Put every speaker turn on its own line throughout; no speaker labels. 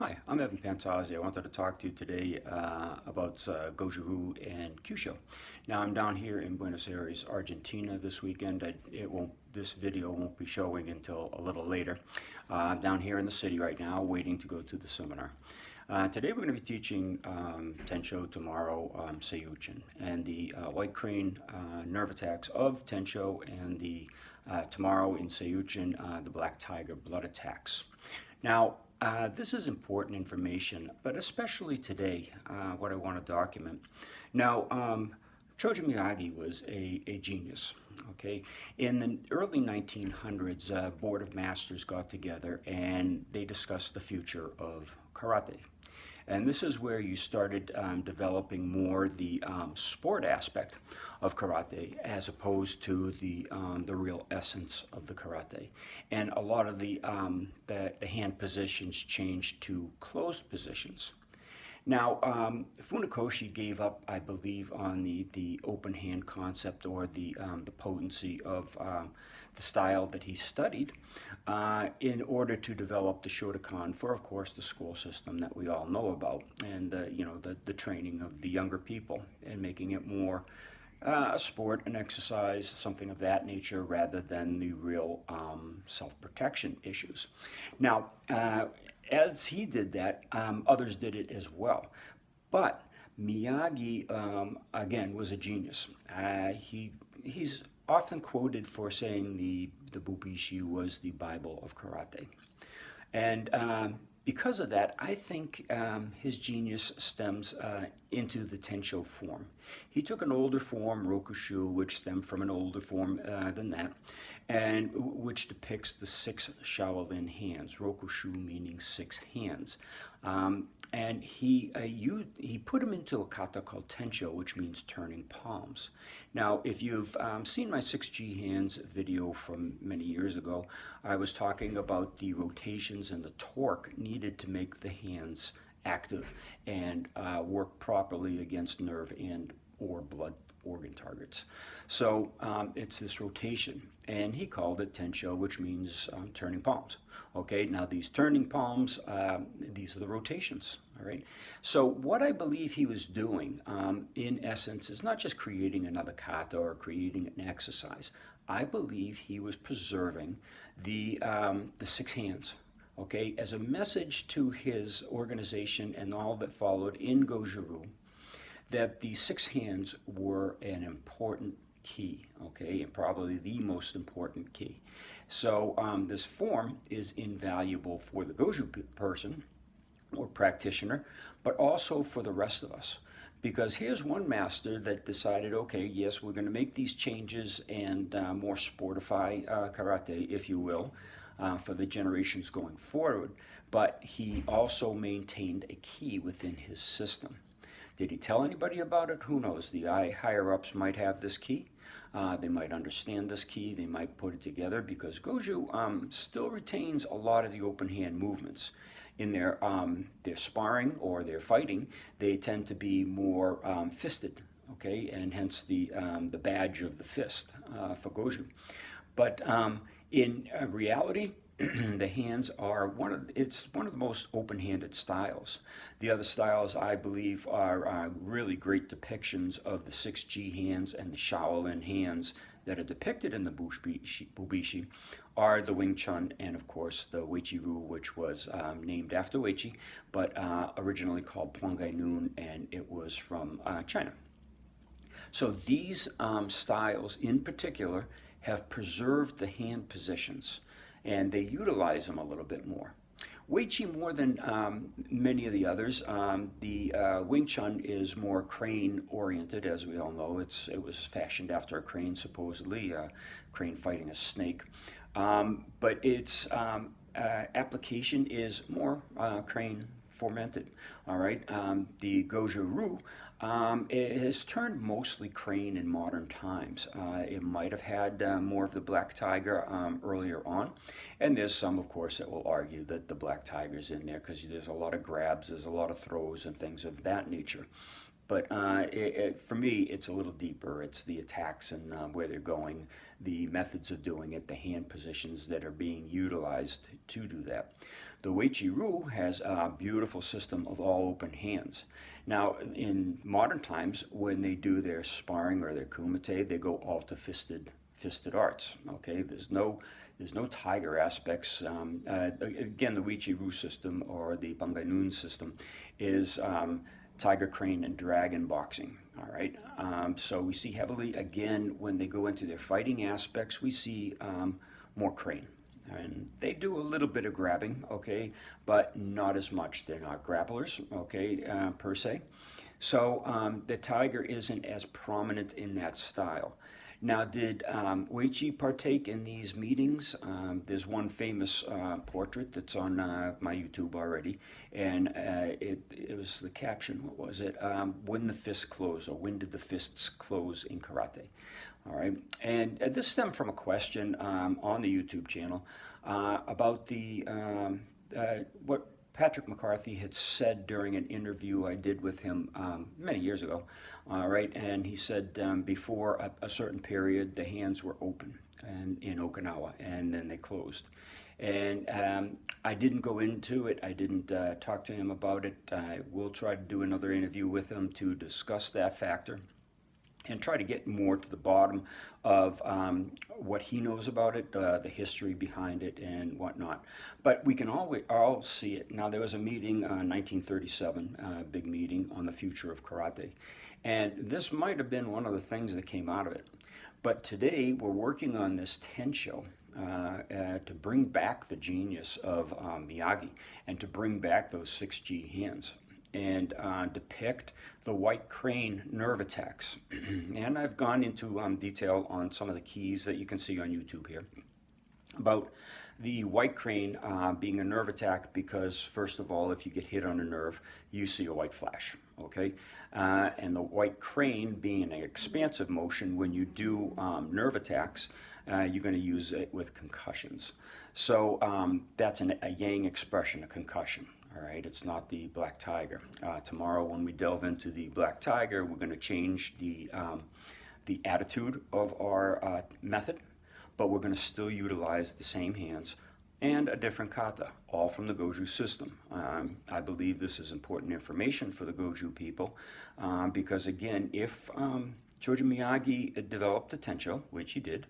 Hi, I'm Evan Pantazzi. I wanted to talk to you today about Goju and Kyusho. Now I'm down here in Buenos Aires, Argentina this weekend. This video won't be showing until a little later. I'm down here in the city right now waiting to go to the seminar. Today we're going to be teaching Tensho, tomorrow Seiyuchin, and the white crane nerve attacks of Tensho, and the tomorrow in Seiyuchin, the black tiger blood attacks. Now, this is important information, but especially today, what I want to document. Now, Chojun Miyagi was a genius, okay? In the early 1900s, a board of masters got together and they discussed the future of karate. And this is where you started developing more the sport aspect of karate as opposed to the real essence of the karate. And a lot of the hand positions changed to closed positions. Now, Funakoshi gave up, I believe, on the open hand concept, or the potency of the style that he studied in order to develop the Shotokan for, of course, the school system that we all know about, and the training of the younger people, and making it more a sport, an exercise, something of that nature, rather than the real self-protection issues. Now, as he did that, others did it as well. But Miyagi, again, was a genius. He's often quoted for saying the Bubishi was the Bible of karate. And because of that, I think his genius stems into the Tensho form. He took an older form, Rokushu, which stemmed from an older form than that, and which depicts the 6 Shaolin hands, Rokushu meaning 6 hands. And he put him into a kata called Tensho, which means turning palms. Now, if you've seen my 6G hands video from many years ago, I was talking about the rotations and the torque needed to make the hands active and work properly against nerve and or blood organ targets. So it's this rotation, and he called it Tensho, which means turning palms. Okay, now these turning palms, these are the rotations, all right? So what I believe he was doing, in essence, is not just creating another kata or creating an exercise. I believe he was preserving the 6 hands, okay, as a message to his organization and all that followed in Goju-Ryu, that the 6 hands were an important key, okay, and probably the most important key. So this form is invaluable for the Goju person or practitioner, but also for the rest of us. Because here's one master that decided, okay, yes, we're going to make these changes and more sportify karate, if you will, for the generations going forward, but he also maintained a key within his system. Did he tell anybody about it? Who knows? The higher-ups might have this key. They might understand this key. They might put it together, because Goju still retains a lot of the open hand movements. In their sparring or their fighting, they tend to be more fisted, okay, and hence the badge of the fist for Goju. But in reality, the hands are one of the most open-handed styles. The other styles, I believe, are really great depictions of the 6G hands and the Shaolin hands that are depicted in the Bubishi are the Wing Chun and, of course, the Weichi-Ryu, which was named after Weichi, but originally called Puangai Nun, and it was from China. So these styles in particular have preserved the hand positions, and they utilize them a little bit more. Weichi, more than many of the others, the Wing Chun is more crane oriented, as we all know. It was fashioned after a crane, supposedly, a crane fighting a snake. But its application is more crane fomented, all right? The Goju-Ryu it has turned mostly crane in modern times. It might have had more of the black tiger earlier on, and there's some, of course, that will argue that the black tiger's in there because there's a lot of grabs, there's a lot of throws and things of that nature. But for me, it's a little deeper. It's the attacks and where they're going, the methods of doing it, the hand positions that are being utilized to do that. The Uechi-Ryu has a beautiful system of all open hands. Now, in modern times, when they do their sparring or their kumite, they go all to fisted arts. Okay, there's no tiger aspects. Again, the Uechi-Ryu system or the Bangai-Nun system is tiger, crane, and dragon boxing. All right, so we see heavily, again, when they go into their fighting aspects, we see more crane. And they do a little bit of grabbing, okay, but not as much. They're not grapplers, okay, per se. So the tiger isn't as prominent in that style. Now, did Uechi partake in these meetings? There's one famous portrait that's on my YouTube already, and it was the caption, what was it? When the fists close, or when did the fists close in karate? All right, and this stemmed from a question on the YouTube channel about the what Patrick McCarthy had said during an interview I did with him many years ago, right? And he said before a certain period, the hands were open in Okinawa, and then they closed. And I didn't go into it. I didn't talk to him about it. I will try to do another interview with him to discuss that factor and try to get more to the bottom of what he knows about it, the history behind it, and whatnot. But we can all see it. Now, there was a meeting in 1937, big meeting on the future of karate. And this might have been one of the things that came out of it. But today, we're working on this Tensho to bring back the genius of Miyagi and to bring back those 6G hands and depict the white crane nerve attacks. And I've gone into detail on some of the keys that you can see on YouTube here about the white crane being a nerve attack because, first of all, if you get hit on a nerve, you see a white flash, okay? And the white crane being an expansive motion, when you do nerve attacks, you're going to use it with concussions. So that's a yang expression, a concussion. All right, it's not the black tiger. Tomorrow, when we delve into the black tiger, we're going to change the attitude of our method, but we're going to still utilize the same hands and a different kata, all from the Goju system. I believe this is important information for the Goju people because, again, if Chojun Miyagi developed the Tensho, which he did,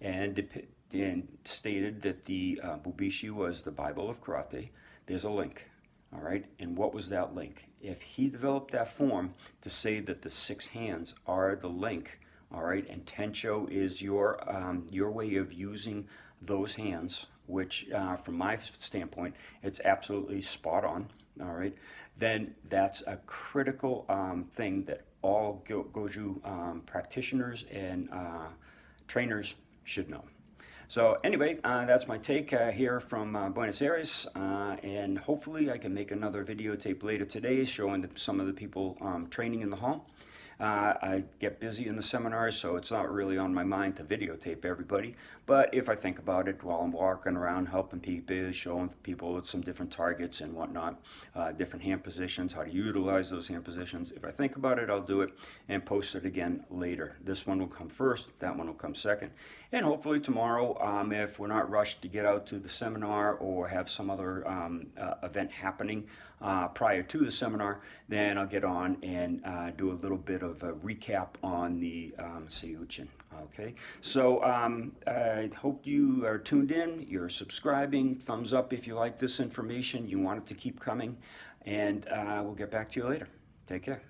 and stated that the Bubishi was the Bible of karate, there's a link. All right, and what was that link? If he developed that form to say that the 6 hands are the link, all right, and Tensho is your way of using those hands, which from my standpoint, it's absolutely spot on, all right, then that's a critical thing that all Goju practitioners and trainers should know. So anyway, that's my take here from Buenos Aires, and hopefully I can make another videotape later today showing some of the people training in the hall. I get busy in the seminars, so it's not really on my mind to videotape everybody, but if I think about it while I'm walking around helping people, showing people some different targets and whatnot, different hand positions, how to utilize those hand positions, if I think about it, I'll do it and post it again later. This one will come first, that one will come second, and hopefully tomorrow, if we're not rushed to get out to the seminar or have some other event happening prior to the seminar, then I'll get on and do a little bit of a recap on the Seiyuchin. Okay, so I hope you are tuned in, you're subscribing, thumbs up if you like this information, you want it to keep coming, and we'll get back to you later. Take care.